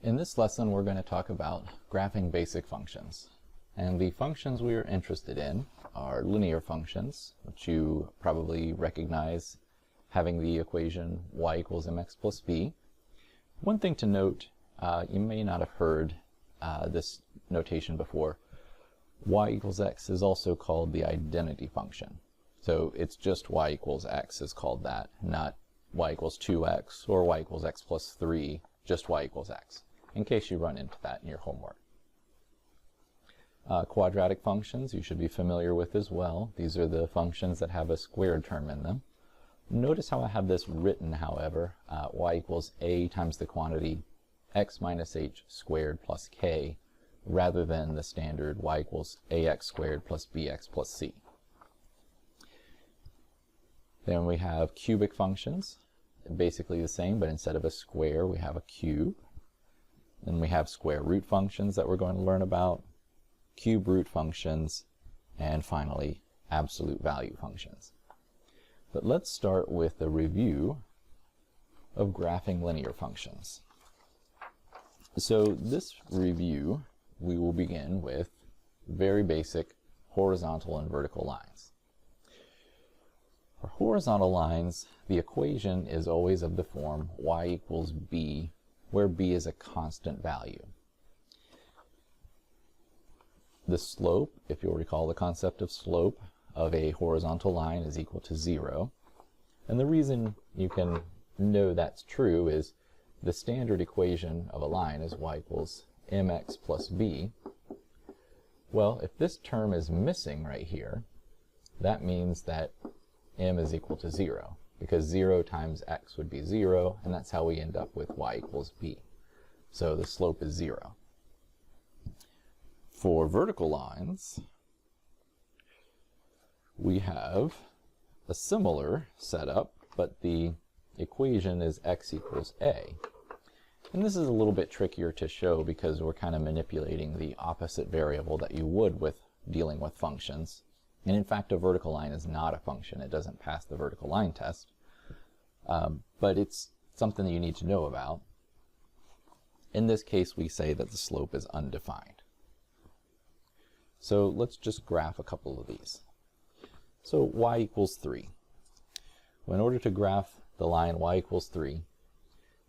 In this lesson, we're going to talk about graphing basic functions. And the functions we are interested in are linear functions, which you probably recognize having the equation y equals mx plus b. One thing to note, you may not have heard this notation before. Y equals x is also called the identity function. So it's just y equals x is called that, not y equals 2x or y equals x plus 3, just y equals x, in case you run into that in your homework. Quadratic functions you should be familiar with as well. These are the functions that have a squared term in them. Notice how I have this written, however, y equals a times the quantity x minus h squared plus k, rather than the standard y equals ax squared plus bx plus c. Then we have cubic functions, basically the same, but instead of a square we have a cube. Then we have square root functions that we're going to learn about, cube root functions, and finally absolute value functions. But let's start with a review of graphing linear functions. So this review, we will begin with very basic horizontal and vertical lines. For horizontal lines, the equation is always of the form y equals b, where b is a constant value. The slope, if you'll recall the concept of slope, of a horizontal line is equal to 0. And the reason you can know that's true is the standard equation of a line is y equals mx plus b. Well, if this term is missing right here, that means that m is equal to 0, because 0 times x would be 0, and that's how we end up with y equals b. So the slope is 0. For vertical lines, we have a similar setup, but the equation is x equals a. And this is a little bit trickier to show because we're kind of manipulating the opposite variable that you would with dealing with functions. And in fact, a vertical line is not a function. It doesn't pass the vertical line test. But it's something that you need to know about. In this case, we say that the slope is undefined. So let's just graph a couple of these. So y equals 3. Well, in order to graph the line y equals 3,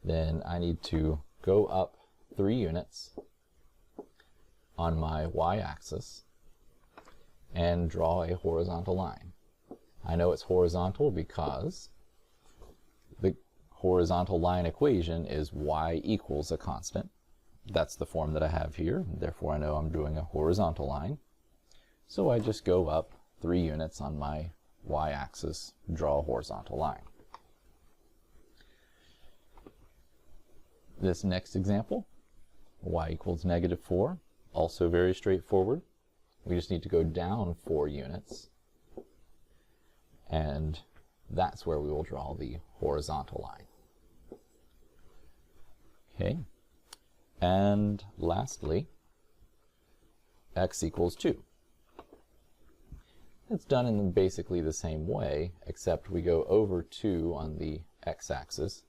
then I need to go up 3 units on my y-axis and draw a horizontal line. I know it's horizontal because the horizontal line equation is y equals a constant. That's the form that I have here, therefore I know I'm doing a horizontal line. So I just go up 3 units on my y-axis, draw a horizontal line. This next example, y equals -4, also very straightforward. We just need to go down 4 units, and that's where we will draw the horizontal line. Okay, and lastly, x equals 2. It's done in basically the same way, except we go over 2 on the x-axis,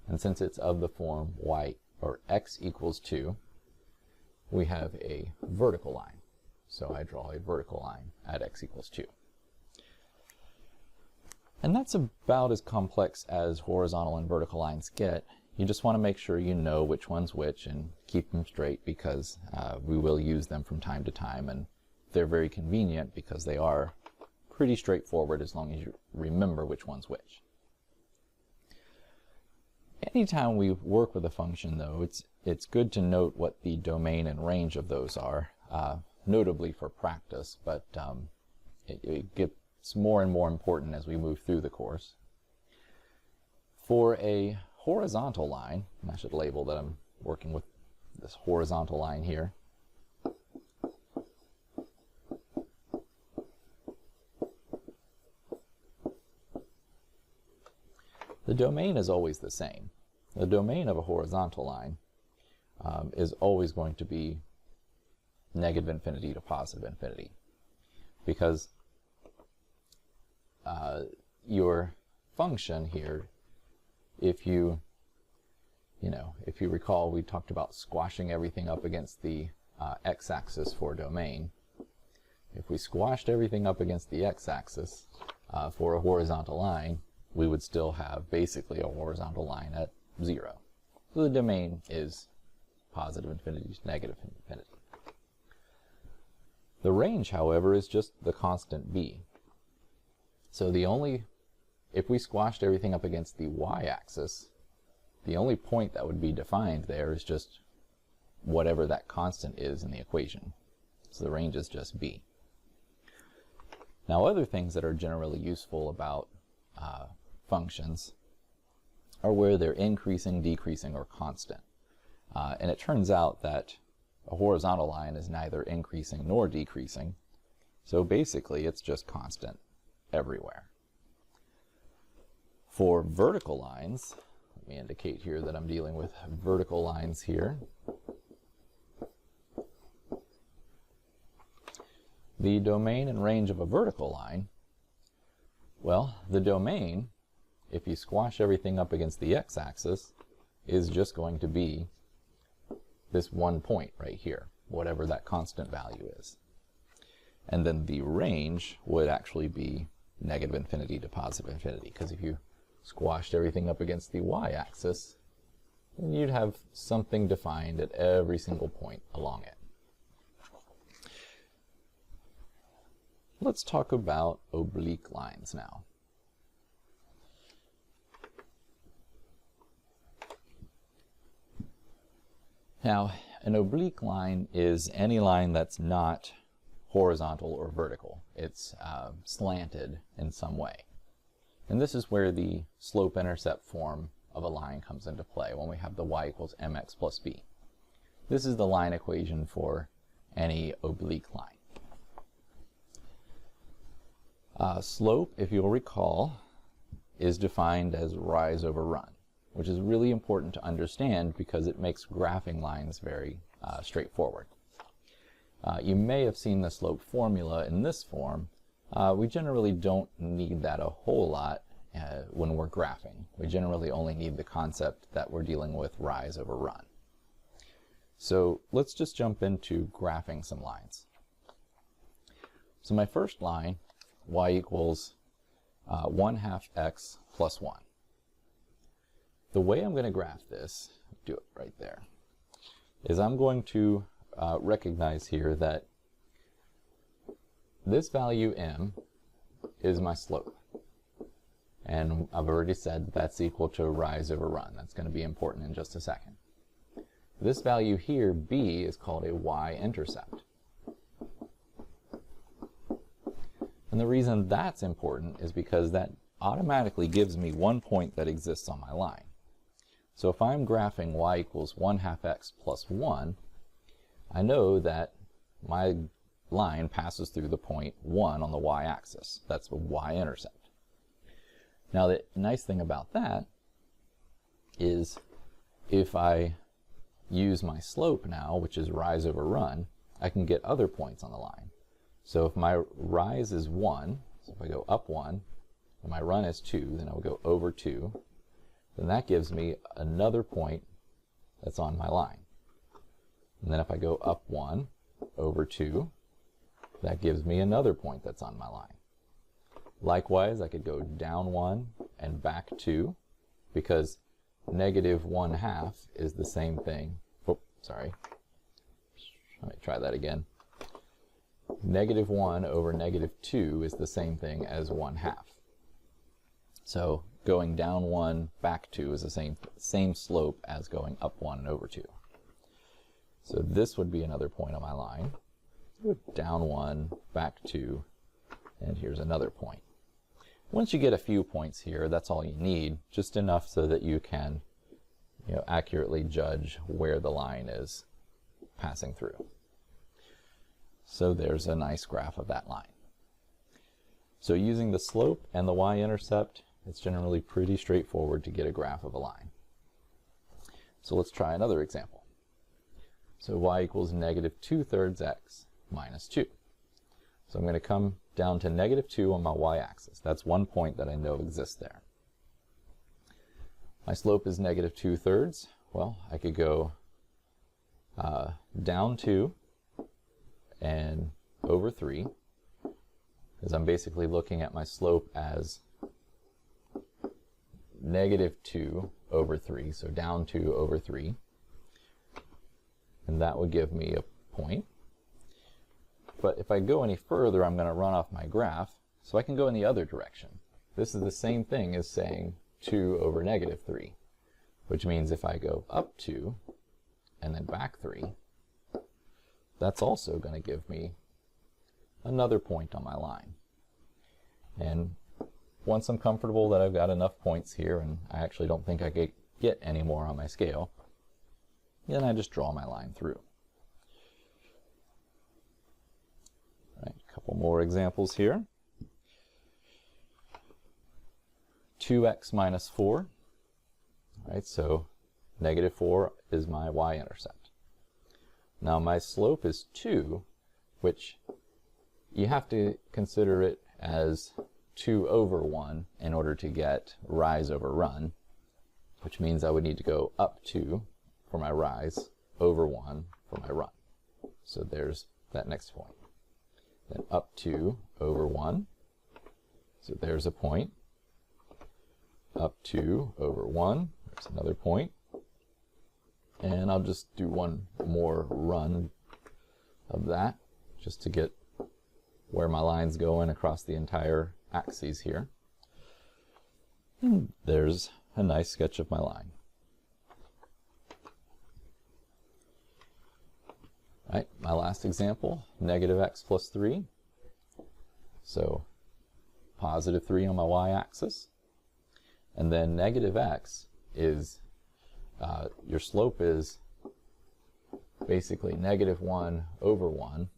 and since it's of the form y or x equals 2, we have a vertical line. So I draw a vertical line at x equals 2. And that's about as complex as horizontal and vertical lines get. You just want to make sure you know which one's which and keep them straight, because we will use them from time to time, and they're very convenient because they are pretty straightforward as long as you remember which one's which. Anytime we work with a function, though, it's good to note what the domain and range of those are, notably for practice, but it gets more and more important as we move through the course. For a horizontal line, and I should label that I'm working with this horizontal line here, the domain is always the same. The domain of a horizontal line is always going to be -infinity to +infinity, because your function here, if you if you recall, we talked about squashing everything up against the x-axis for domain. If we squashed everything up against the x-axis for a horizontal line, we would still have basically a horizontal line at 0. So the domain is positive infinity to negative infinity. The range, however, is just the constant b. So if we squashed everything up against the y-axis, the only point that would be defined there is just whatever that constant is in the equation. So the range is just b. Now, other things that are generally useful about functions are where they're increasing, decreasing, or constant. And it turns out that a horizontal line is neither increasing nor decreasing. So basically, it's just constant everywhere. For vertical lines, let me indicate here that I'm dealing with vertical lines here. The domain and range of a vertical line, well, the domain, if you squash everything up against the x-axis, is just going to be this one point right here, whatever that constant value is. And then the range would actually be negative infinity to positive infinity, because if you squashed everything up against the y-axis, then you'd have something defined at every single point along it. Let's talk about oblique lines now. Now, an oblique line is any line that's not horizontal or vertical. It's slanted in some way. And this is where the slope-intercept form of a line comes into play when we have the y equals mx plus b. This is the line equation for any oblique line. Slope, if you'll recall, is defined as rise over run, which is really important to understand because it makes graphing lines very straightforward. You may have seen the slope formula in this form. We generally don't need that a whole lot when we're graphing. We generally only need the concept that we're dealing with rise over run. So let's just jump into graphing some lines. So my first line, y equals 1/2 x plus 1. The way I'm going to graph this, do it right there, is I'm going to recognize here that this value m is my slope. And I've already said that's equal to rise over run. That's going to be important in just a second. This value here, b, is called a y-intercept. And the reason that's important is because that automatically gives me one point that exists on my line. So if I'm graphing y equals 1/2 x plus 1, I know that my line passes through the point 1 on the y-axis. That's the y-intercept. Now the nice thing about that is if I use my slope now, which is rise over run, I can get other points on the line. So if my rise is 1, so if I go up 1, and my run is 2, then I will go over 2, then that gives me another point that's on my line. And then if I go up 1, over 2, that gives me another point that's on my line. Likewise, I could go down 1 and back 2, because negative 1/2 is the same thing. Oh, sorry. Let me try that again. Negative 1 over negative 2 is the same thing as 1/2. So going down 1, back 2 is the same slope as going up 1 and over 2. So this would be another point on my line. Down 1, back 2, and here's another point. Once you get a few points here, that's all you need, just enough so that you can accurately judge where the line is passing through. So there's a nice graph of that line. So using the slope and the y-intercept, it's generally pretty straightforward to get a graph of a line. So let's try another example. So y equals negative 2/3 x minus 2. So I'm going to come down to negative 2 on my y-axis. That's one point that I know exists there. My slope is negative 2/3. Well, I could go down 2 and over 3, because I'm basically looking at my slope as -2 over 3, so down 2 over 3, and that would give me a point. But if I go any further, I'm going to run off my graph, so I can go in the other direction. This is the same thing as saying 2 over -3, which means if I go up 2 and then back 3, that's also going to give me another point on my line. And once I'm comfortable that I've got enough points here, and I actually don't think I could get any more on my scale, then I just draw my line through. All right, a couple more examples here. 2x minus 4. All right, so -4 is my y-intercept. Now my slope is 2, which you have to consider it as 2 over 1 in order to get rise over run, which means I would need to go up 2 for my rise, over 1 for my run. So there's that next point. Then up 2 over 1, so there's a point. Up 2 over 1, there's another point. And I'll just do one more run of that, just to get where my line's going across the entire axes here. And there's a nice sketch of my line. All right, my last example, -x plus 3. So +3 on my y-axis. And then -x is, your slope is basically -1 over 1.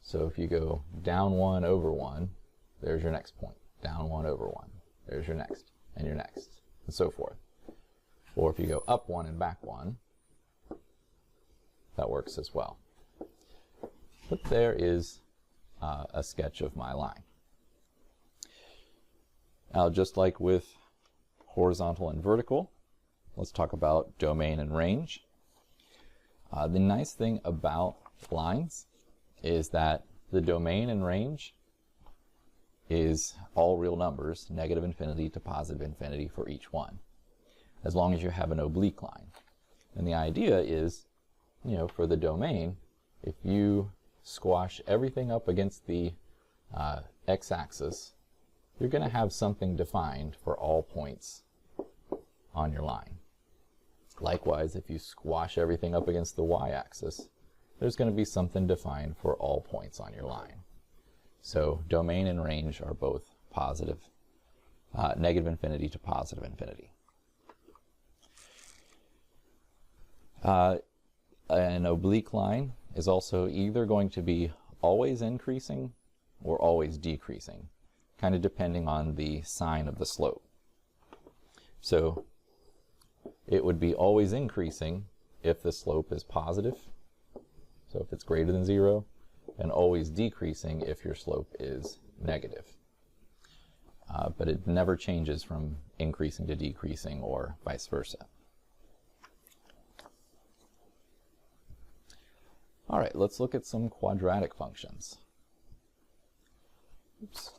So if you go down 1 over 1, there's your next point. Down 1 over 1, there's your next, and your next, and so forth. Or if you go up 1 and back 1, that works as well. But there is a sketch of my line. Now, just like with horizontal and vertical, let's talk about domain and range. The nice thing about lines is that the domain and range is all real numbers, -infinity to +infinity for each one, as long as you have an oblique line. And the idea is, you know, for the domain, if you squash everything up against the x-axis, you're going to have something defined for all points on your line. Likewise, if you squash everything up against the y-axis, there's going to be something defined for all points on your line. So domain and range are both positive, -infinity to +infinity. An oblique line is also either going to be always increasing or always decreasing, kind of depending on the sign of the slope. So it would be always increasing if the slope is positive, so if it's greater than 0, and always decreasing if your slope is negative. But it never changes from increasing to decreasing or vice versa. All right, let's look at some quadratic functions. Oops.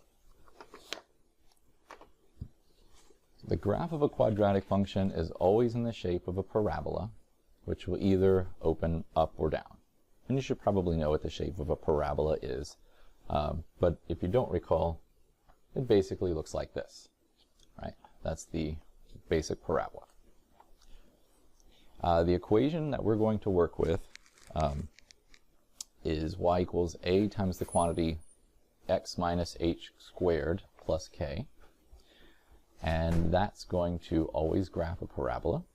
The graph of a quadratic function is always in the shape of a parabola, which will either open up or down. And you should probably know what the shape of a parabola is, but if you don't recall, it basically looks like this, right? That's the basic parabola. The equation that we're going to work with is y equals a times the quantity x minus h squared plus k. And that's going to always graph a parabola.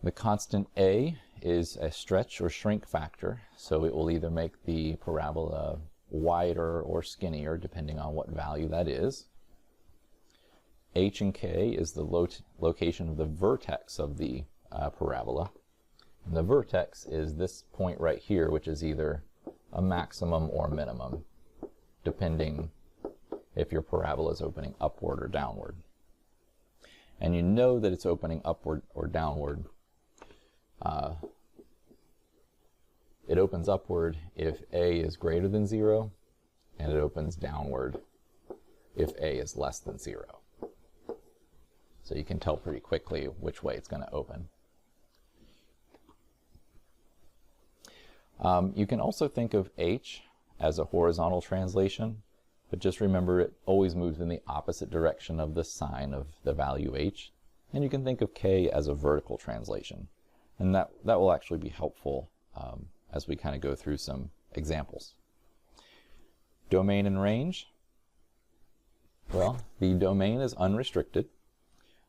The constant a is a stretch or shrink factor, so it will either make the parabola wider or skinnier depending on what value that is. H and k is the location of the vertex of the parabola. And the vertex is this point right here, which is either a maximum or minimum, depending if your parabola is opening upward or downward. and you know that it's opening upward or downward, it opens upward if a is greater than 0, and it opens downward if a is less than 0. So you can tell pretty quickly which way it's going to open. You can also think of h as a horizontal translation, but just remember it always moves in the opposite direction of the sign of the value h. And you can think of k as a vertical translation, and that will actually be helpful as we kind of go through some examples. Domain and range. Well, the domain is unrestricted.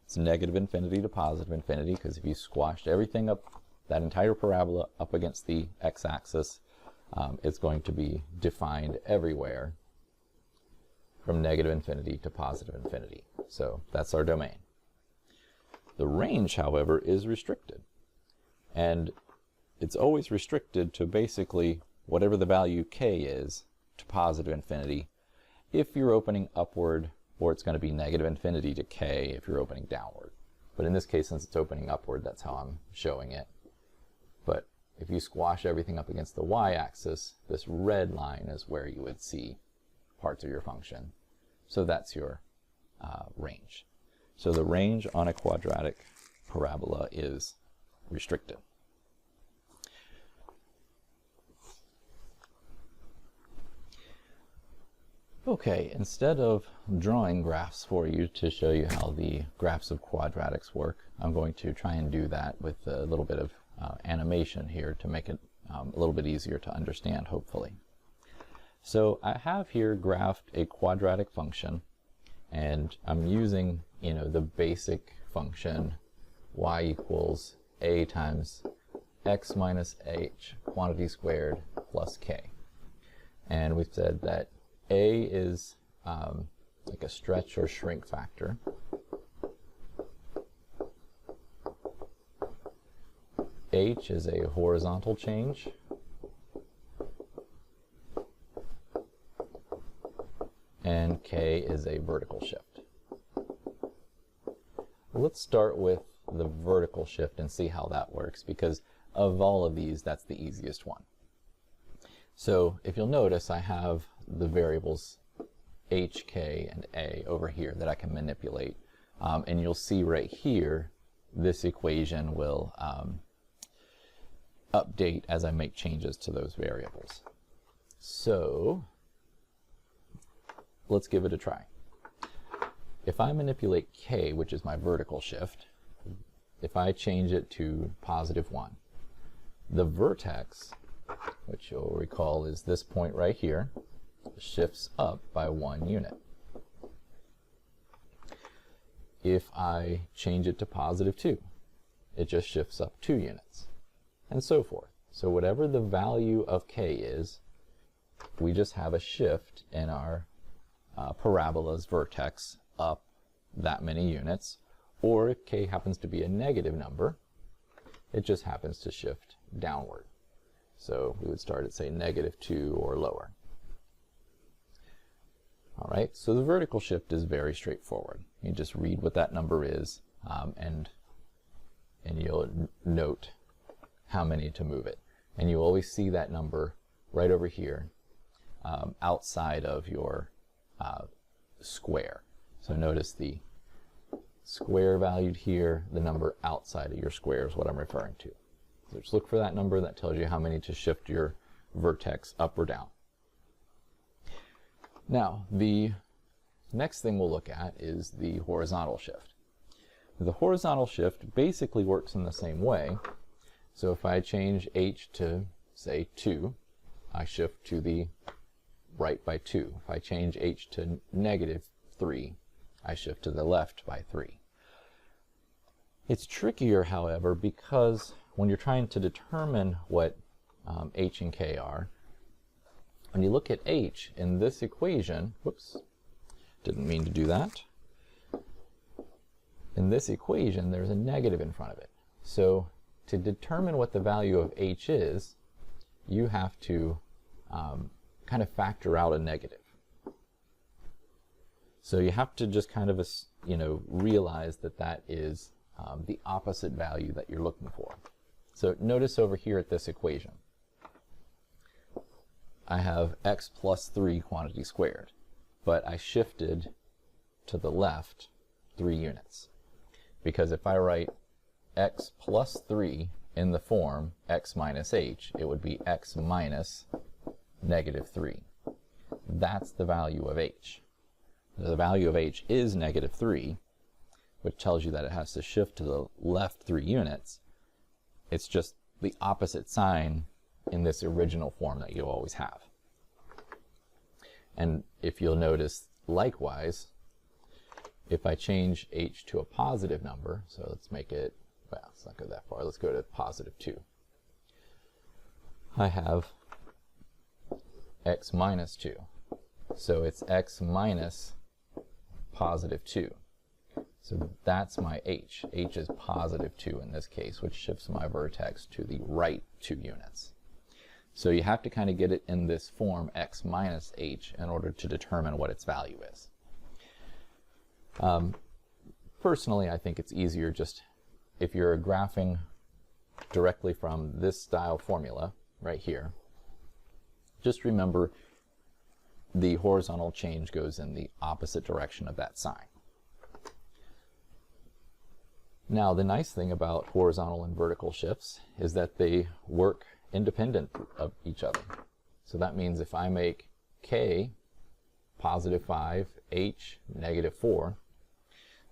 It's negative infinity to positive infinity, because if you squashed everything up, that entire parabola up against the x-axis, it's going to be defined everywhere from negative infinity to positive infinity. So that's our domain. The range, however, is restricted. And it's always restricted to basically whatever the value k is to positive infinity if you're opening upward, or it's going to be negative infinity to k if you're opening downward. But in this case, since it's opening upward, that's how I'm showing it. But if you squash everything up against the y-axis, this red line is where you would see parts of your function. So that's your range. So the range on a quadratic parabola is restricted. Okay, instead of drawing graphs for you to show you how the graphs of quadratics work, I'm going to try and do that with a little bit of animation here to make it a little bit easier to understand, hopefully. So I have here graphed a quadratic function, and I'm using, the basic function y equals a times x minus h quantity squared plus k. And we've said that a is like a stretch or shrink factor. H is a horizontal change. And k is a vertical shift. Let's start with the vertical shift and see how that works, because of all of these, that's the easiest one. So if you'll notice, I have the variables h, k, and a over here that I can manipulate. And you'll see right here, this equation will update as I make changes to those variables. So let's give it a try. If I manipulate k, which is my vertical shift, if I change it to +1, the vertex, which you'll recall is this point right here, shifts up by 1 unit. If I change it to +2, it just shifts up 2 units, and so forth. So whatever the value of k is, we just have a shift in our parabola's vertex up that many units, or if k happens to be a negative number, it just happens to shift downward. So we would start at, say, -2 or lower. All right, so the vertical shift is very straightforward. You just read what that number is, and you'll note how many to move it. And you always see that number right over here outside of your square. So notice the square valued here, the number outside of your square is what I'm referring to. So just look for that number. That tells you how many to shift your vertex up or down. Now, the next thing we'll look at is the horizontal shift. The horizontal shift basically works in the same way. So if I change h to, say, 2, I shift to the right by 2. If I change h to -3, I shift to the left by 3. It's trickier, however, because when you're trying to determine what h and k are, when you look at h in this equation, whoops, didn't mean to do that. In this equation, there's a negative in front of it. So to determine what the value of h is, you have to kind of factor out a negative. So you have to just kind of, realize that that is the opposite value that you're looking for. So notice over here at this equation, I have x plus 3 quantity squared, but I shifted to the left 3 units. Because if I write x plus 3 in the form x minus h, it would be x minus negative 3. That's the value of h. The value of h is negative 3, which tells you that it has to shift to the left 3 units. It's just the opposite sign in this original form that you always have. And if you'll notice, likewise, if I change h to a positive number, so let's make it, well, let's not go that far, let's go to positive 2. I have x minus 2. So it's x minus positive 2. So that's my h. H is positive 2 in this case, which shifts my vertex to the right 2 units. So you have to kind of get it in this form, x minus h, in order to determine what its value is. Personally, I think it's easier just if you're graphing directly from this style formula right here, just remember the horizontal change goes in the opposite direction of that sign. Now, the nice thing about horizontal and vertical shifts is that they work independent of each other. So that means if I make k positive 5, h negative 4,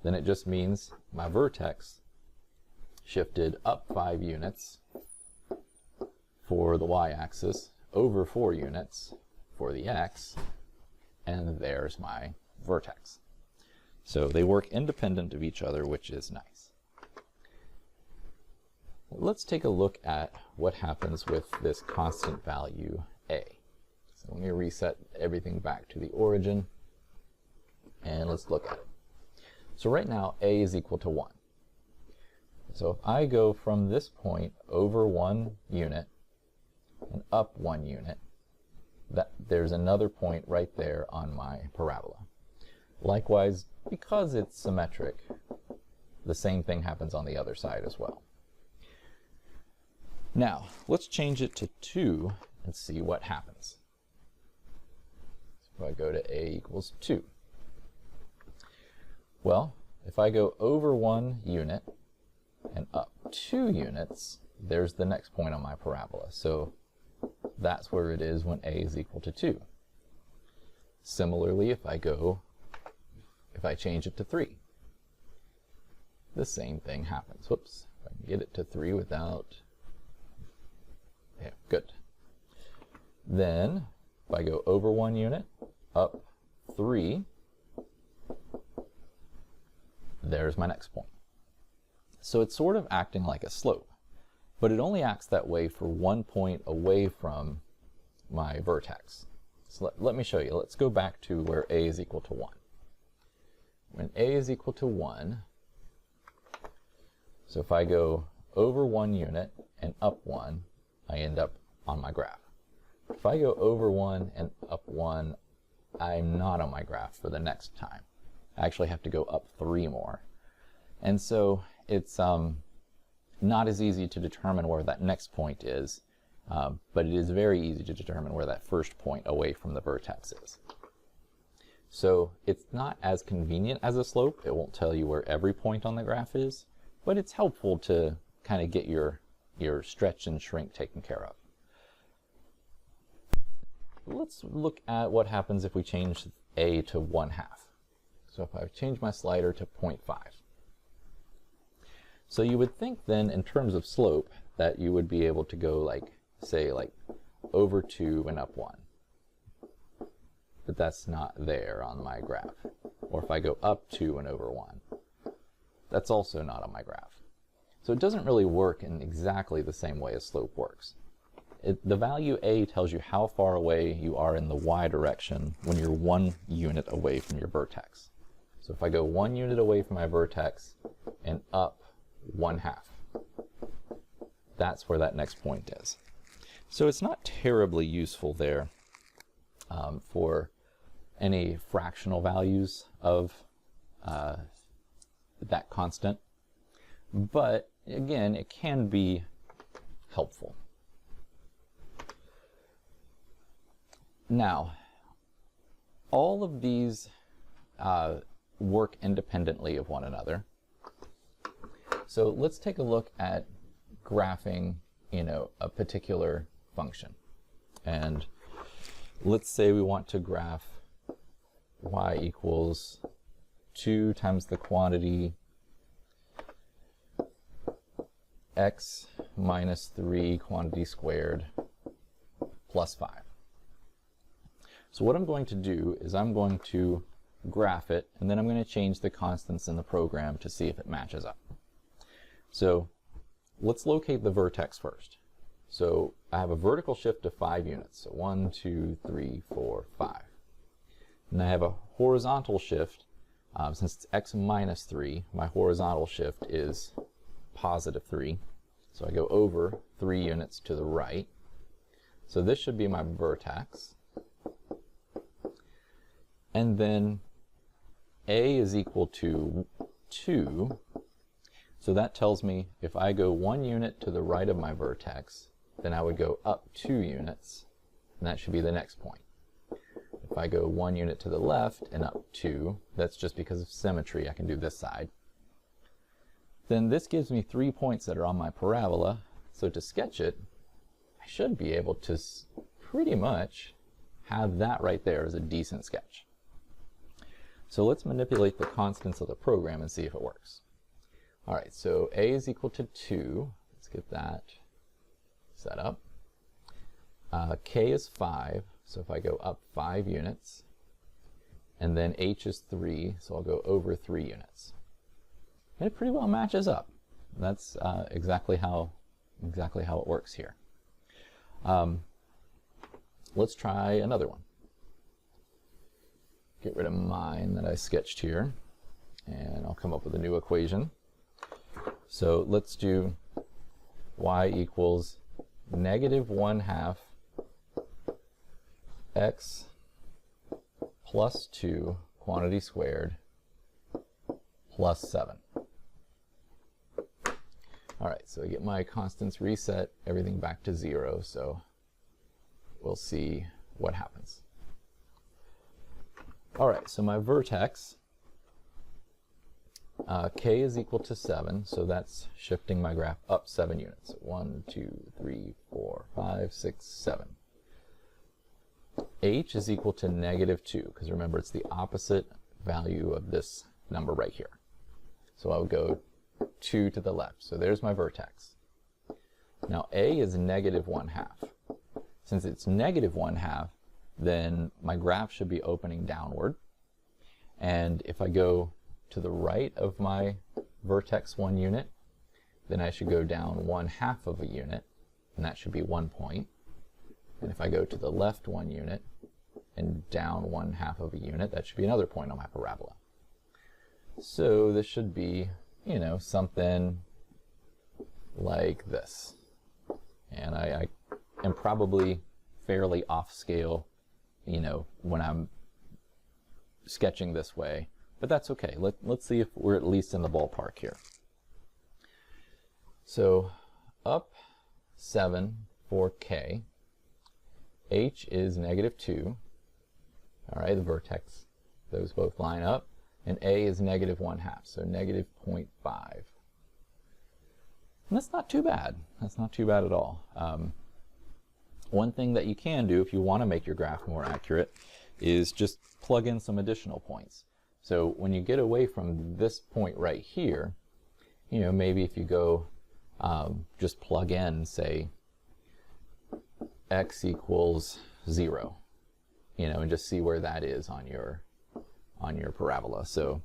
then it just means my vertex shifted up 5 units for the y-axis, over 4 units for the x, and there's my vertex. So they work independent of each other, which is nice. Let's take a look at what happens with this constant value a. So let me reset everything back to the origin, and let's look at it. So right now a is equal to 1. So if I go from this point over 1 unit and up 1 unit, there's another point right there on my parabola. Likewise, because it's symmetric, the same thing happens on the other side as well. Now, let's change it to 2 and see what happens. So if I go to a equals 2. Well, if I go over 1 unit and up 2 units, there's the next point on my parabola. So that's where it is when a is equal to 2. Similarly, if I change it to 3, the same thing happens. Whoops, if I can get it to 3 without, yeah, good. Then, if I go over 1 unit, up 3, there's my next point. So it's sort of acting like a slope, but it only acts that way for 1 point away from my vertex. So let me show you. Let's go back to where a is equal to 1. When a is equal to 1, so if I go over 1 unit and up 1, I end up on my graph. If I go over 1 and up 1, I'm not on my graph for the next time. I actually have to go up 3 more. And so it's not as easy to determine where that next point is, but it is very easy to determine where that first point away from the vertex is. So it's not as convenient as a slope. It won't tell you where every point on the graph is, but it's helpful to kind of get your stretch and shrink taken care of. Let's look at what happens if we change a to 1/2. So if I change my slider to 0.5. So you would think then in terms of slope that you would be able to go say over 2 and up 1. But that's not there on my graph. Or if I go up 2 and over 1, that's also not on my graph. So it doesn't really work in exactly the same way as slope works. The value a tells you how far away you are in the y direction when you're 1 unit away from your vertex. So if I go 1 unit away from my vertex and up 1/2, that's where that next point is. So it's not terribly useful there for any fractional values of that constant. But again, it can be helpful. Now, all of these work independently of one another. So let's take a look at graphing, a particular function. And let's say we want to graph y equals 2 times the quantity x minus 3 quantity squared plus 5. So what I'm going to do is I'm going to graph it, and then I'm going to change the constants in the program to see if it matches up. So let's locate the vertex first. So I have a vertical shift of 5 units. So 1, 2, 3, 4, 5. And I have a horizontal shift. Since it's x minus 3, my horizontal shift is positive 3. So I go over 3 units to the right. So this should be my vertex. And then a is equal to 2. So that tells me if I go 1 unit to the right of my vertex, then I would go up 2 units, and that should be the next point. If I go 1 unit to the left and up 2, that's just because of symmetry. I can do this side. Then this gives me 3 points that are on my parabola. So to sketch it, I should be able to pretty much have that right there as a decent sketch. So let's manipulate the constants of the program and see if it works. All right, so a is equal to 2. Let's get that set up. K is 5, so if I go up 5 units, and then h is 3, so I'll go over 3 units. And it pretty well matches up. That's exactly how it works here. Let's try another one. Get rid of mine that I sketched here, and I'll come up with a new equation. So let's do y equals -1/2 x plus 2 quantity squared plus 7. All right, so I get my constants reset, everything back to 0, so we'll see what happens. All right, so my vertex, k is equal to 7, so that's shifting my graph up 7 units. 1, 2, 3, 4, 5, 6, 7. H is equal to -2, because remember it's the opposite value of this number right here. So I would go 2 to the left. So there's my vertex. Now A is -1/2. Since it's -1/2, then my graph should be opening downward. And if I go to the right of my vertex 1 unit, then I should go down 1/2 of a unit, and that should be 1 point. And if I go to the left 1 unit and down 1/2 of a unit, that should be another point on my parabola. So this should be, something like this. And I am probably fairly off scale, when I'm sketching this way, but that's okay. Let's see if we're at least in the ballpark here. So up 7 for K, H is -2. All right, the vertex, those both line up. And A is -1/2, so -0.5. And that's not too bad. That's not too bad at all. One thing that you can do if you want to make your graph more accurate is just plug in some additional points. So when you get away from this point right here, maybe if you go just plug in, say, x equals 0, and just see where that is on your parabola. So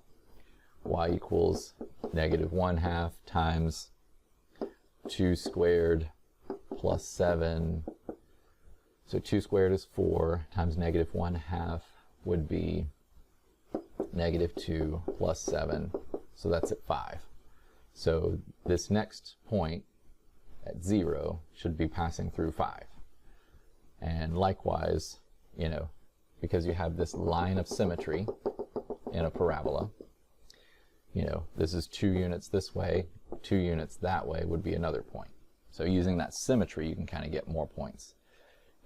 y equals -1/2 times 2 squared plus 7. So 2 squared is 4 times -1/2 would be -2 plus 7. So that's at 5. So this next point at 0 should be passing through 5. And likewise, because you have this line of symmetry in a parabola. You know, this is 2 units this way, 2 units that way would be another point. So using that symmetry, you can kind of get more points.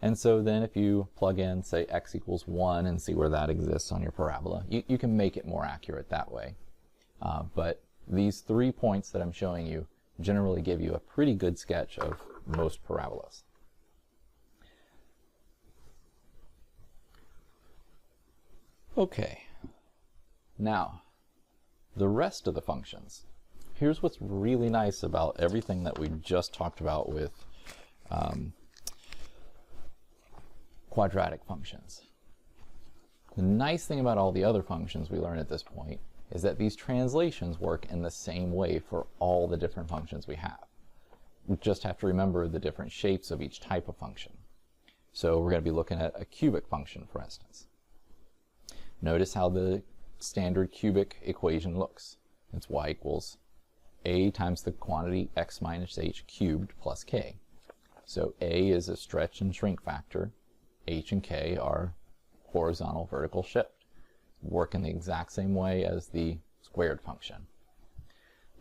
And so then if you plug in, say, x equals 1 and see where that exists on your parabola, you can make it more accurate that way. But these 3 points that I'm showing you generally give you a pretty good sketch of most parabolas. Okay, now the rest of the functions. Here's what's really nice about everything that we just talked about with quadratic functions. The nice thing about all the other functions we learn at this point is that these translations work in the same way for all the different functions we have. We just have to remember the different shapes of each type of function. So we're going to be looking at a cubic function, for instance. Notice how the standard cubic equation looks. It's y equals a times the quantity x minus h cubed plus k. So a is a stretch and shrink factor. H and k are horizontal vertical shift. Work in the exact same way as the squared function.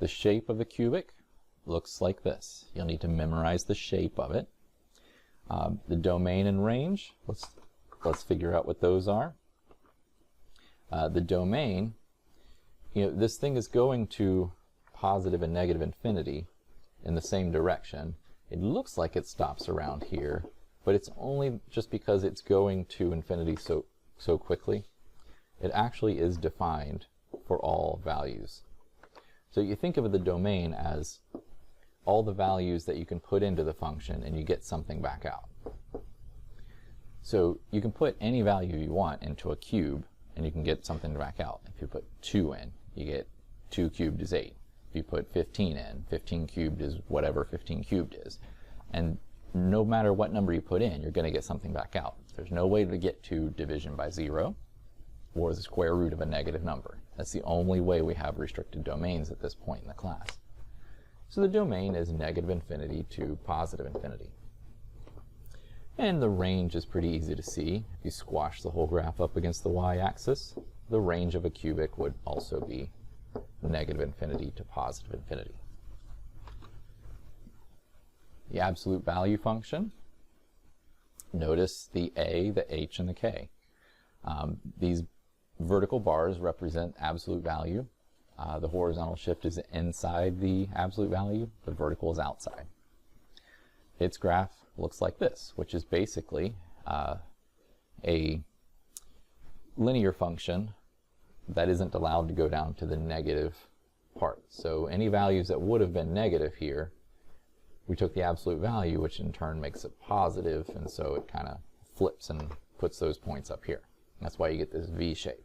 The shape of the cubic looks like this. You'll need to memorize the shape of it. The domain and range, let's figure out what those are. The domain, this thing is going to positive and negative infinity in the same direction. It looks like it stops around here, but it's only just because it's going to infinity so quickly. It actually is defined for all values. So you think of the domain as all the values that you can put into the function and you get something back out. So you can put any value you want into a cube and you can get something back out. If you put 2 in, you get 2 cubed is 8. If you put 15 in, 15 cubed is whatever 15 cubed is. And no matter what number you put in, you're going to get something back out. There's no way to get to division by 0 or the square root of a negative number. That's the only way we have restricted domains at this point in the class. So the domain is negative infinity to positive infinity. And the range is pretty easy to see. If you squash the whole graph up against the y-axis, the range of a cubic would also be negative infinity to positive infinity. The absolute value function, notice the a, the h, and the k. These vertical bars represent absolute value. The horizontal shift is inside the absolute value, the vertical is outside. Its graph looks like this, which is basically a linear function that isn't allowed to go down to the negative part. So any values that would have been negative here, we took the absolute value, which in turn makes it positive, and so it kind of flips and puts those points up here. That's why you get this V shape.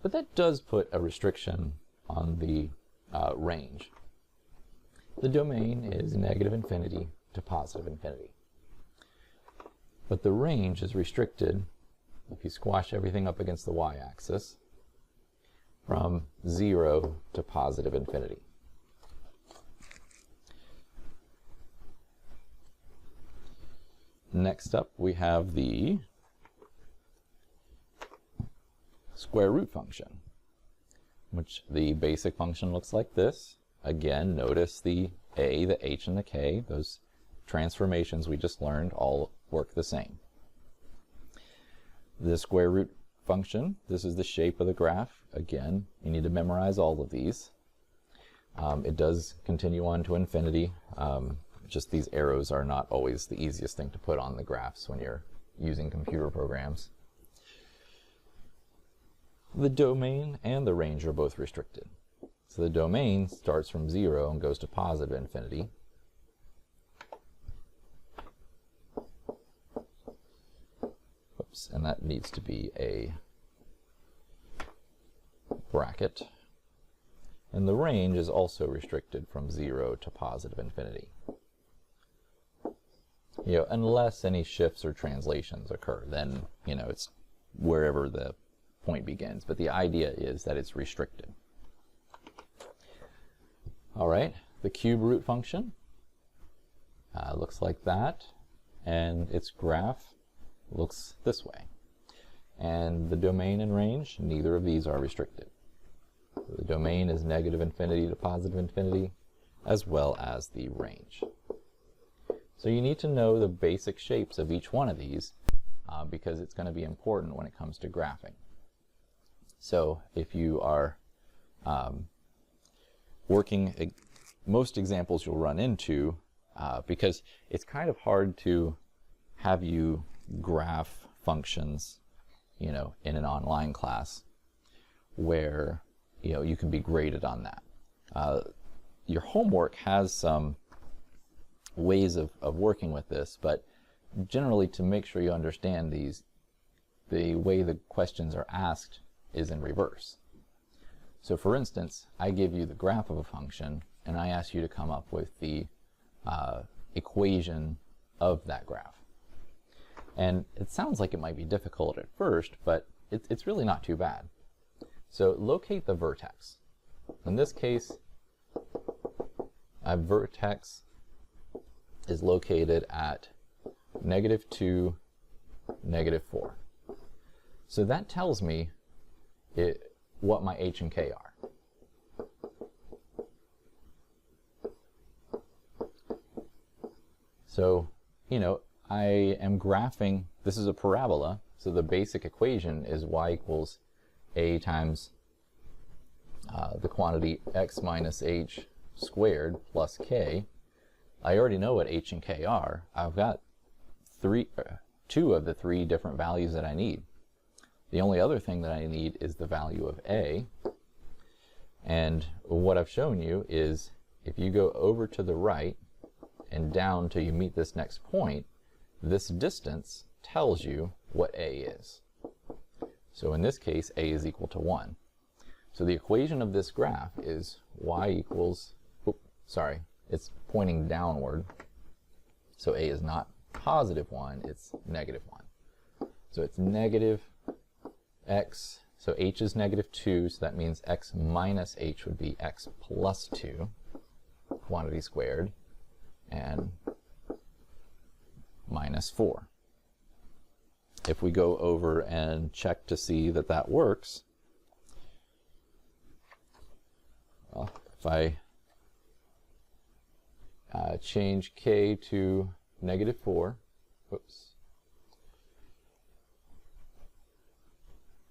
But that does put a restriction on the range. The domain is negative infinity to positive infinity. But the range is restricted, if you squash everything up against the y-axis, from 0 to positive infinity. Next up, we have the square root function, which the basic function looks like this. Again, notice the a, the h, and the k. Those transformations we just learned all work the same. The square root function, this is the shape of the graph. Again, you need to memorize all of these. It does continue on to infinity. Just these arrows are not always the easiest thing to put on the graphs when you're using computer programs. The domain and the range are both restricted. So the domain starts from 0 and goes to positive infinity. Oops, and that needs to be a bracket. And the range is also restricted from 0 to positive infinity. Unless any shifts or translations occur, then, it's wherever the point begins. But the idea is that it's restricted. All right, the cube root function looks like that, and its graph looks this way. And the domain and range, neither of these are restricted. So the domain is negative infinity to positive infinity, as well as the range. So you need to know the basic shapes of each one of these because it's going to be important when it comes to graphing. So if you are working, most examples you'll run into, because it's kind of hard to have you graph functions, you know, in an online class where, you know, you can be graded on that. Your homework has some ways of working with this, but generally, to make sure you understand these, the way the questions are asked is in reverse. So for instance, I give you the graph of a function and I ask you to come up with the equation of that graph. And it sounds like it might be difficult at first, but it's really not too bad. So locate the vertex. In this case, a vertex is located at -2, -4. So that tells me what my h and k are. So, you know, I am graphing, this is a parabola, so the basic equation is y equals a times the quantity x minus h squared plus k. I already know what h and k are. I've got two of the three different values that I need. The only other thing that I need is the value of a. And what I've shown you is if you go over to the right and down till you meet this next point, this distance tells you what a is. So in this case, a is equal to 1. So the equation of this graph is y equals, it's pointing downward. So a is not +1, it's -1. So it's negative x, so h is -2, so that means x minus h would be x plus 2, quantity squared, and -4. If we go over and check to see that that works, well, if I change k to -4, whoops,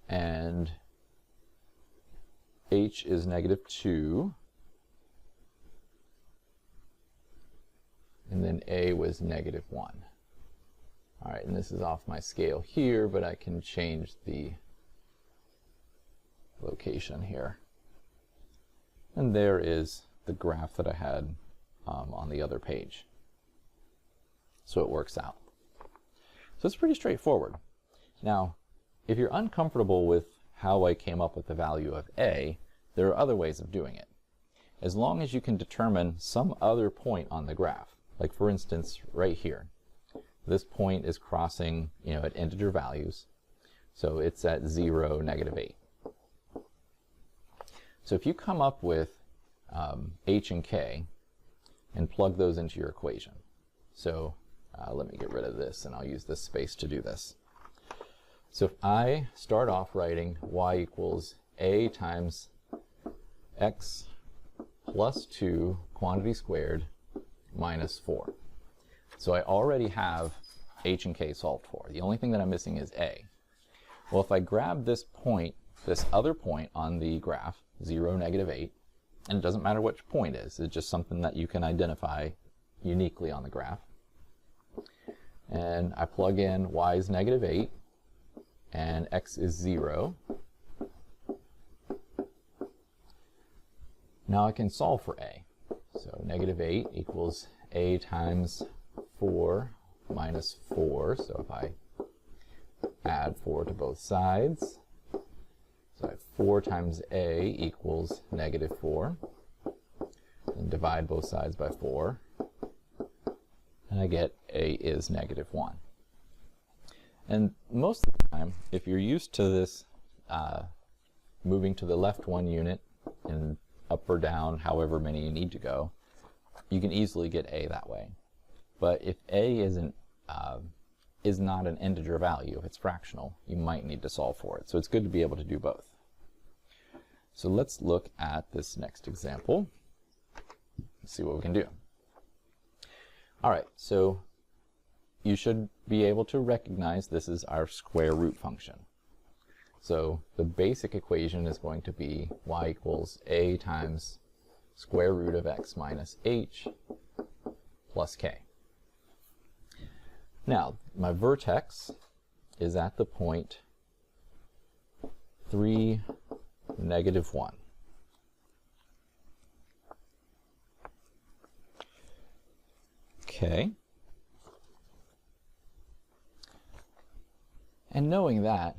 and h is -2, and then a was -1. All right, and this is off my scale here, but I can change the location here. And there is the graph that I had on the other page. So it works out. So it's pretty straightforward. Now, if you're uncomfortable with how I came up with the value of a, there are other ways of doing it. As long as you can determine some other point on the graph, like for instance, right here. This point is crossing, you know, at integer values. So it's at 0, -8. So if you come up with h and k and plug those into your equation. So let me get rid of this and I'll use this space to do this. So if I start off writing y equals a times x plus 2 quantity squared minus 4. So I already have h and k solved for. The only thing that I'm missing is a. Well, if I grab this point, this other point on the graph, 0, -8, and it doesn't matter which point is, it's just something that you can identify uniquely on the graph. And I plug in y is -8 and x is 0. Now I can solve for a. So -8 equals a times 4 minus 4. So if I add 4 to both sides, so I have 4 times a equals -4. And divide both sides by 4. And I get a is -1. And most of the time, if you're used to this moving to the left 1 unit and up or down however many you need to go, you can easily get a that way. But if a isn't is not an integer value. If it's fractional, you might need to solve for it. So it's good to be able to do both. So let's look at this next example. Let's see what we can do. All right, so you should be able to recognize this is our square root function. So the basic equation is going to be y equals a times square root of x minus h plus k. Now, my vertex is at the point 3, negative 1. Okay. And knowing that,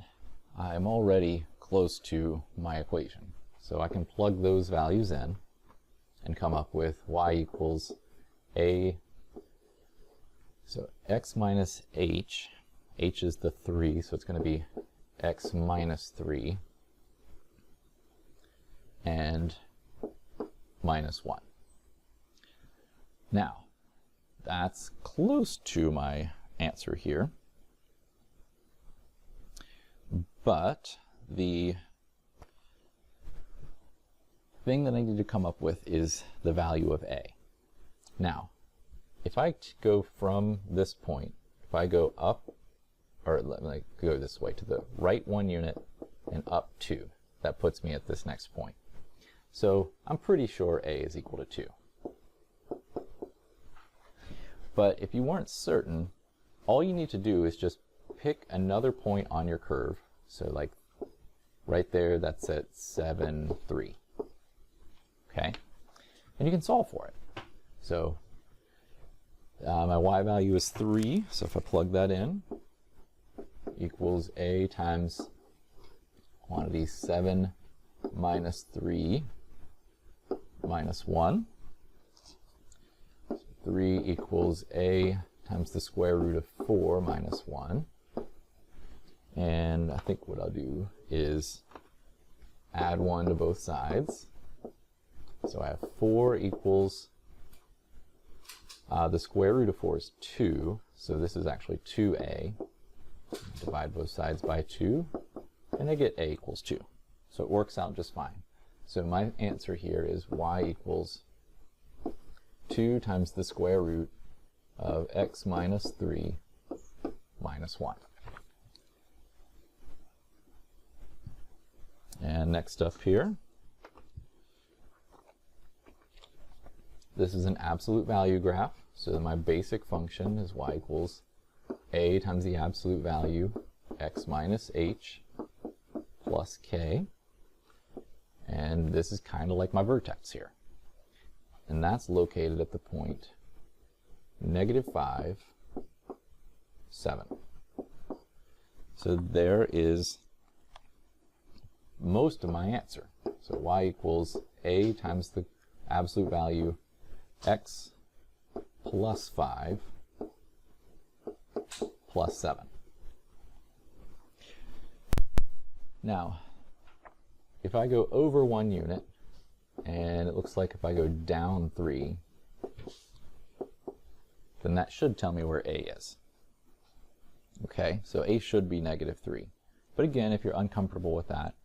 I'm already close to my equation. So I can plug those values in and come up with y equals a, so x minus h, h is the 3, so it's going to be x minus 3, and minus 1. Now, that's close to my answer here. But the thing that I need to come up with is the value of a. Now, if I go from this point, if I go up, or let me go this way, to the right 1 unit and up 2, that puts me at this next point. So I'm pretty sure a is equal to 2. But if you weren't certain, all you need to do is just pick another point on your curve. So like right there, that's at 7, 3. Okay? And you can solve for it. So my y value is 3, so if I plug that in, equals a times quantity 7 minus 3 minus 1. So 3 equals a times the square root of 4 minus 1. And I think what I'll do is add 1 to both sides. So I have 4 equals, the square root of 4 is 2, so this is actually 2a. Divide both sides by 2, and I get a equals 2. So it works out just fine. So my answer here is y equals 2 times the square root of x minus 3 minus 1. And next up here, this is an absolute value graph. So my basic function is y equals a times the absolute value x minus h plus k. And this is kind of like my vertex here. And that's located at the point -5, 7. So there is most of my answer. So y equals a times the absolute value x plus 5 plus 7. Now, if I go over 1 unit, and it looks like if I go down 3, then that should tell me where a is. Okay, so a should be -3. But again, if you're uncomfortable with that,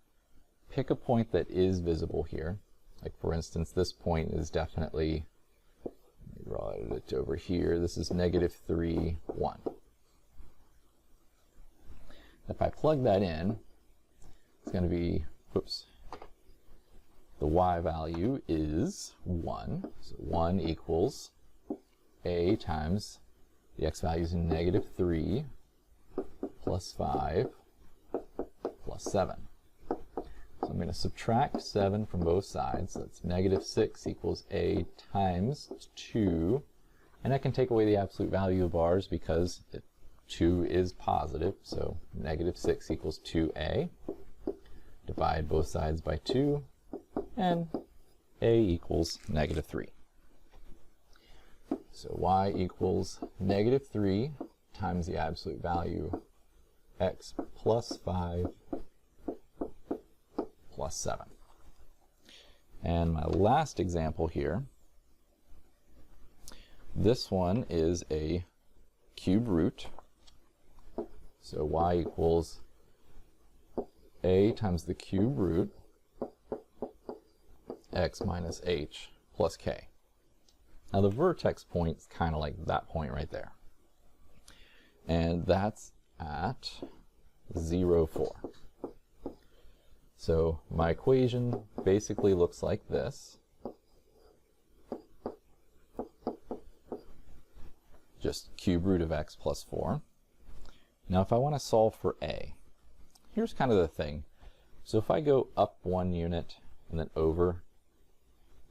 pick a point that is visible here. Like for instance, this point is definitely, let me draw it over here, this is -3, 1. If I plug that in, it's going to be, whoops, the y value is 1. So 1 equals a times the x value is -3 plus 5 plus 7. So I'm going to subtract 7 from both sides. So that's -6 equals a times 2. And I can take away the absolute value of ours because 2 is positive. So -6 equals 2a. Divide both sides by 2. And a equals -3. So y equals -3 times the absolute value x plus 5 plus 7. And my last example here, this one is a cube root. So y equals a times the cube root x minus h plus k. Now the vertex point is kind of like that point right there. And that's at 0, 4. So my equation basically looks like this. Just cube root of x plus 4. Now if I want to solve for a, here's kind of the thing. So if I go up 1 unit and then over,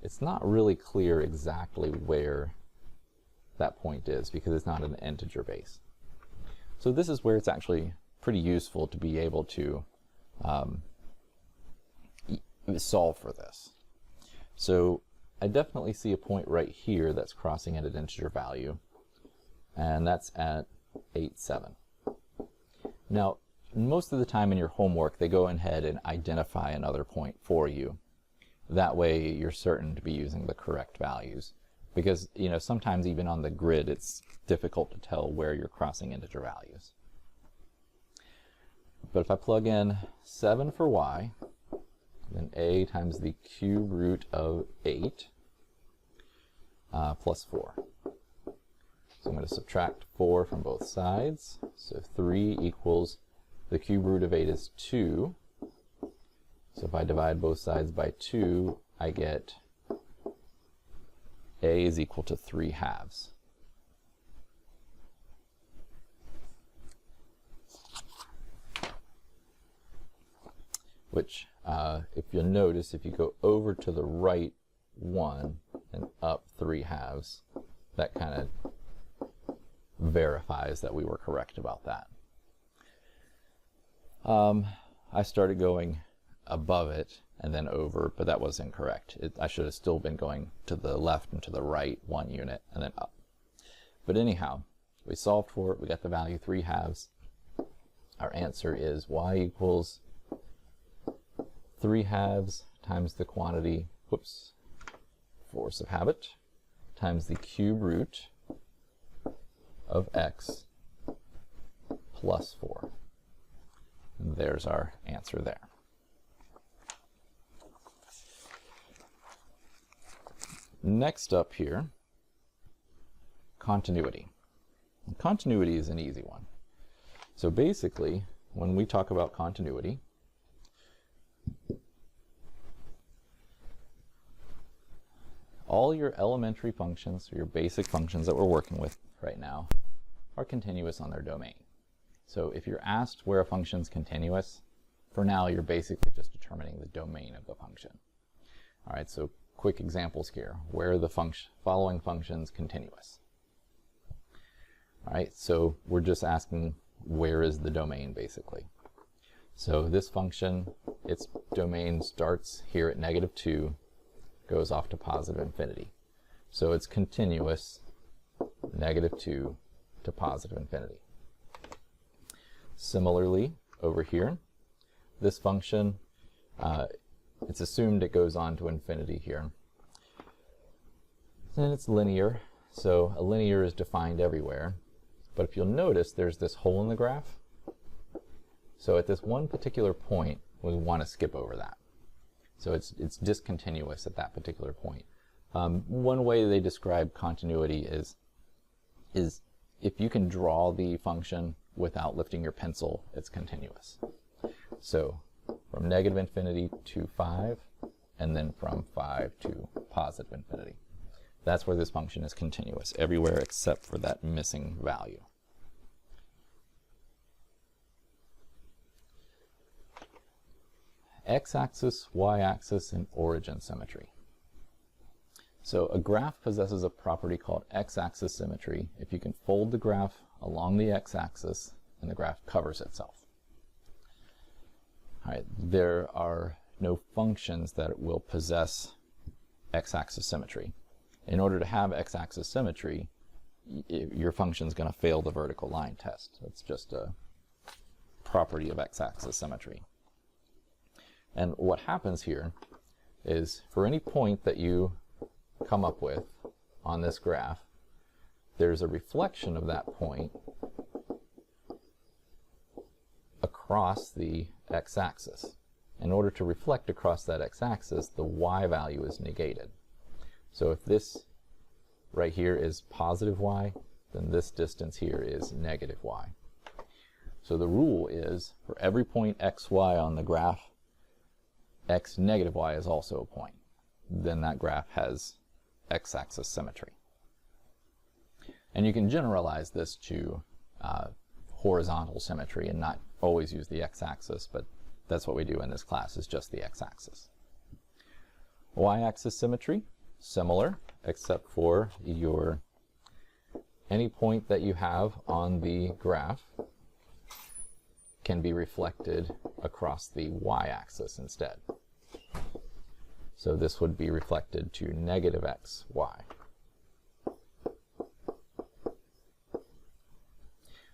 it's not really clear exactly where that point is because it's not an integer base. So this is where it's actually pretty useful to be able to solve for this. So I definitely see a point right here that's crossing at an integer value, and that's at 8, 7. Now, most of the time in your homework, they go ahead and identify another point for you. That way you're certain to be using the correct values. Because, you know, sometimes even on the grid, it's difficult to tell where you're crossing integer values. But if I plug in 7 for y, then a times the cube root of 8 plus 4. So I'm going to subtract 4 from both sides. So 3 equals, the cube root of 8 is 2. So if I divide both sides by 2, I get a is equal to 3/2. Which, if you'll notice, if you go over to the right 1 and up 3/2, that kind of verifies that we were correct about that. I started going above it and then over, but that was incorrect. I should have still been going to the left and to the right 1 unit and then up. But anyhow, we solved for it, we got the value 3/2. Our answer is y equals 3/2 times the quantity, force of habit, times the cube root of x plus 4. And there's our answer there. Next up here, continuity. And continuity is an easy one. So basically, when we talk about continuity, all your elementary functions, or your basic functions that we're working with right now, are continuous on their domain. So if you're asked where a function is continuous, for now you're basically just determining the domain of the function. All right, so quick examples here. Where are the following functions continuous? All right, so we're just asking where is the domain basically. So this function, its domain starts here at -2, goes off to positive infinity. So it's continuous -2 to positive infinity. Similarly, over here, this function, it's assumed it goes on to infinity here. And it's linear, so a linear is defined everywhere. But if you'll notice, there's this hole in the graph. So at this one particular point, we want to skip over that. So it's discontinuous at that particular point. One way they describe continuity is if you can draw the function without lifting your pencil, it's continuous. So from -infinity to 5, and then from 5 to positive infinity. That's where this function is continuous, everywhere except for that missing value. X-axis, y-axis, and origin symmetry. So a graph possesses a property called x-axis symmetry if you can fold the graph along the x-axis and the graph covers itself. All right, there are no functions that will possess x-axis symmetry. In order to have x-axis symmetry, your function is going to fail the vertical line test. That's just a property of x-axis symmetry. And what happens here is for any point that you come up with on this graph, there's a reflection of that point across the x-axis. In order to reflect across that x-axis, the y value is negated. So if this right here is positive y, then this distance here is negative y. So the rule is, for every point xy on the graph, x negative y is also a point. Then that graph has x-axis symmetry. And you can generalize this to horizontal symmetry and not always use the x-axis, but that's what we do in this class, is just the x-axis. Y-axis symmetry, similar, except for any point that you have on the graph can be reflected across the y-axis instead. So this would be reflected to negative x, y.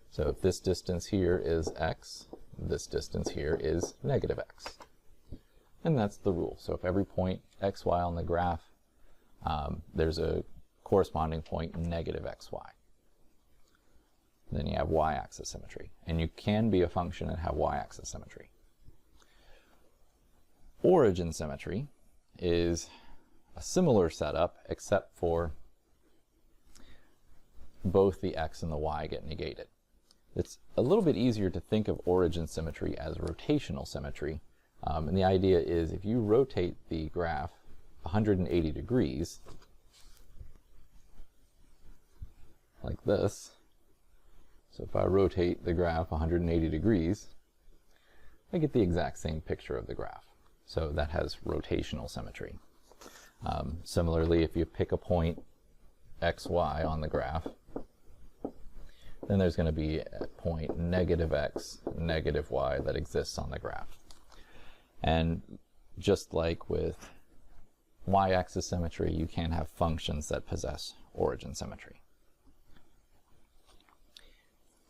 So if this distance here is x, this distance here is negative x. And that's the rule. So if every point xy on the graph, there's a corresponding point negative xy. Then you have y-axis symmetry. And you can be a function and have y-axis symmetry. Origin symmetry is a similar setup, except for both the x and the y get negated. It's a little bit easier to think of origin symmetry as rotational symmetry. And the idea is, if you rotate the graph 180 degrees, like this, so if I rotate the graph 180 degrees, I get the exact same picture of the graph. So that has rotational symmetry. Similarly, if you pick a point xy on the graph, then there's going to be a point negative x, negative y that exists on the graph. And just like with y-axis symmetry, you can have functions that possess origin symmetry.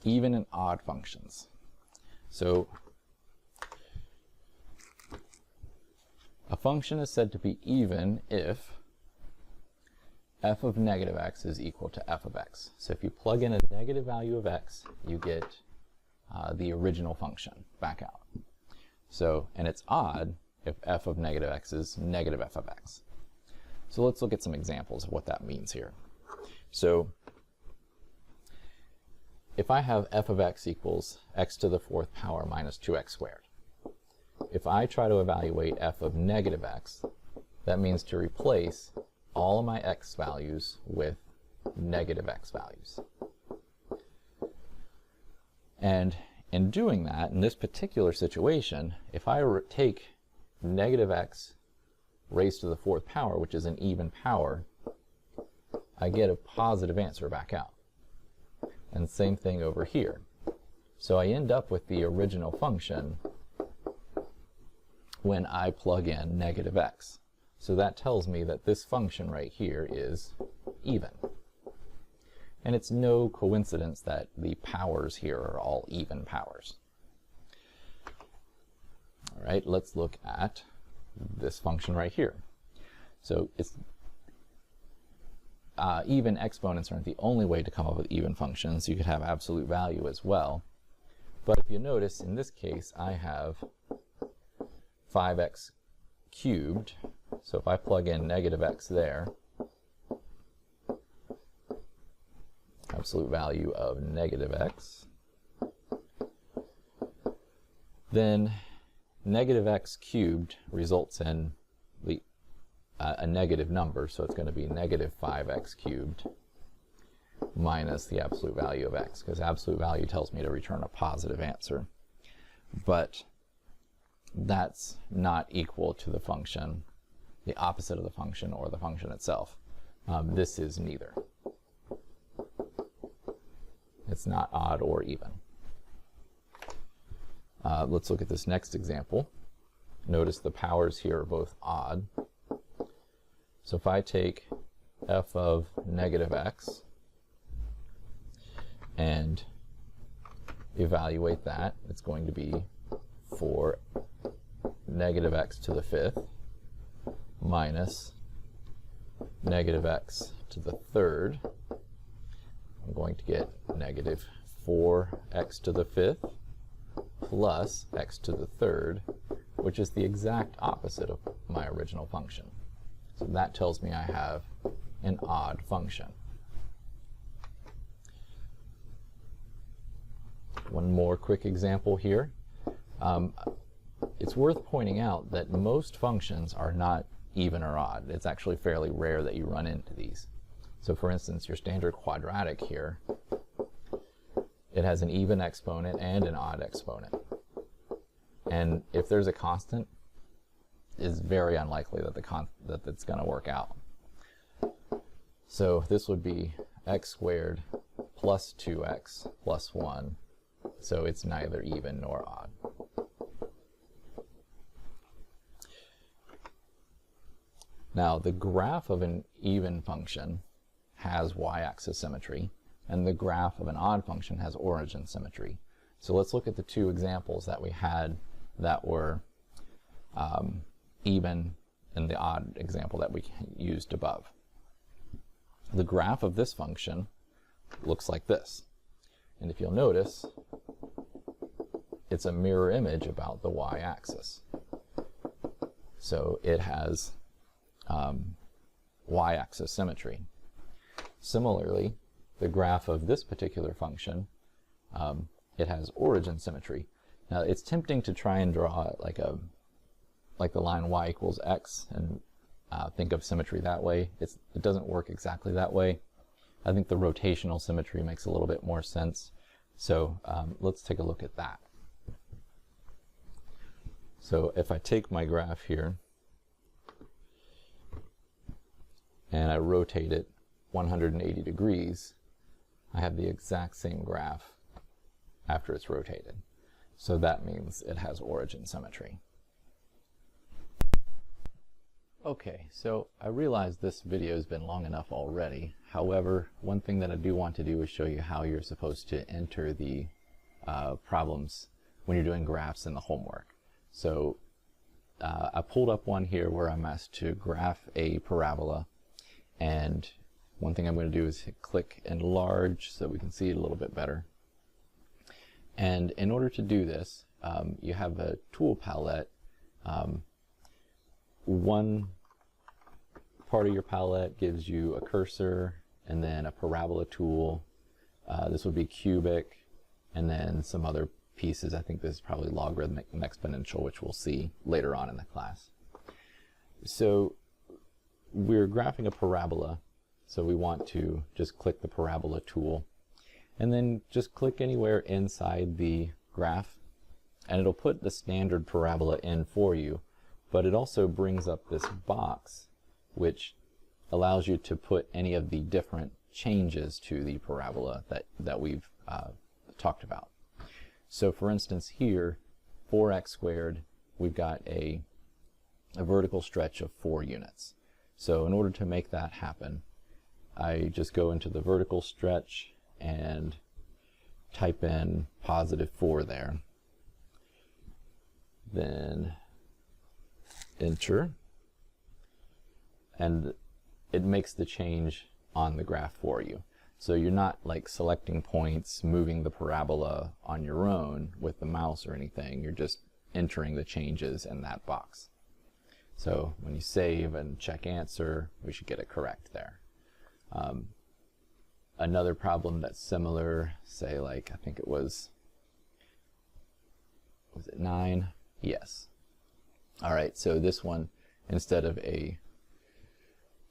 Even and odd functions. So a function is said to be even if f of negative x is equal to f of x. So if you plug in a negative value of x, you get the original function back out. So, and it's odd if f of negative x is negative f of x. So let's look at some examples of what that means here. So if I have f of x equals x to the fourth power minus 2x squared, if I try to evaluate f of negative x, that means to replace all of my x values with negative x values. And in doing that, in this particular situation, if I take negative x raised to the fourth power, which is an even power, I get a positive answer back out. And same thing over here. So I end up with the original function when I plug in negative x. So that tells me that this function right here is even. And it's no coincidence that the powers here are all even powers. All right, let's look at this function right here. So it's even exponents aren't the only way to come up with even functions. You could have absolute value as well. But if you notice, in this case, I have 5x cubed. So if I plug in negative x there, absolute value of negative x, then negative x cubed results in a negative number, so it's going to be negative 5x cubed minus the absolute value of x, because absolute value tells me to return a positive answer. But that's not equal to the function, the opposite of the function, or the function itself. This is neither. It's not odd or even. Let's look at this next example. Notice the powers here are both odd. So if I take f of negative x and evaluate that, it's going to be 4 negative x to the fifth minus negative x to the third. I'm going to get negative 4x to the fifth plus x to the third, which is the exact opposite of my original function. So that tells me I have an odd function. One more quick example here. It's worth pointing out that most functions are not even or odd. It's actually fairly rare that you run into these. So for instance, your standard quadratic here, it has an even exponent and an odd exponent. And if there's a constant, it's very unlikely that it's going to work out. So this would be x squared plus 2x plus 1. So it's neither even nor odd. Now, the graph of an even function has y-axis symmetry, and the graph of an odd function has origin symmetry. So let's look at the two examples that we had that were even in the odd example that we used above. The graph of this function looks like this. And if you'll notice, it's a mirror image about the y-axis. So it has y-axis symmetry. Similarly, the graph of this particular function, it has origin symmetry. Now, it's tempting to try and draw like the line y equals x and think of symmetry that way. It doesn't work exactly that way. I think the rotational symmetry makes a little bit more sense. So let's take a look at that. So if I take my graph here and I rotate it 180 degrees, I have the exact same graph after it's rotated. So that means it has origin symmetry. Okay, so I realize this video has been long enough already. However, one thing that I do want to do is show you how you're supposed to enter the problems when you're doing graphs in the homework. So I pulled up one here where I'm asked to graph a parabola, and one thing I'm going to do is click enlarge so we can see it a little bit better. And in order to do this, you have a tool palette. One part of your palette gives you a cursor and then a parabola tool. This would be cubic, and then some other pieces. I think this is probably logarithmic and exponential, which we'll see later on in the class. So we're graphing a parabola, so we want to just click the parabola tool and then just click anywhere inside the graph, and it'll put the standard parabola in for you, but it also brings up this box which allows you to put any of the different changes to the parabola that we've talked about. So for instance here, 4x squared, we've got a vertical stretch of 4 units. So in order to make that happen, I just go into the vertical stretch and type in +4 there. Then enter, and it makes the change on the graph for you. So you're not like selecting points, moving the parabola on your own with the mouse or anything. You're just entering the changes in that box. So when you save and check answer, we should get it correct there. Another problem that's similar, say like, I think it was it 9? Yes. All right, so this one, instead of a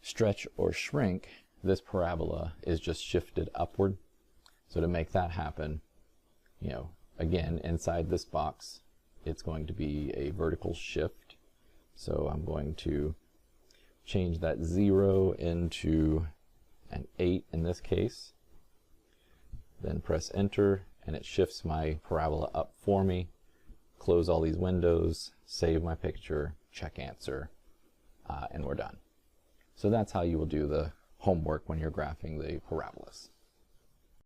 stretch or shrink, this parabola is just shifted upward. So to make that happen, you know, again, inside this box, it's going to be a vertical shift. So I'm going to change that 0 into an 8 in this case, then press enter, and it shifts my parabola up for me. Close all these windows, save my picture, check answer, and we're done. So that's how you will do the homework when you're graphing the parabolas.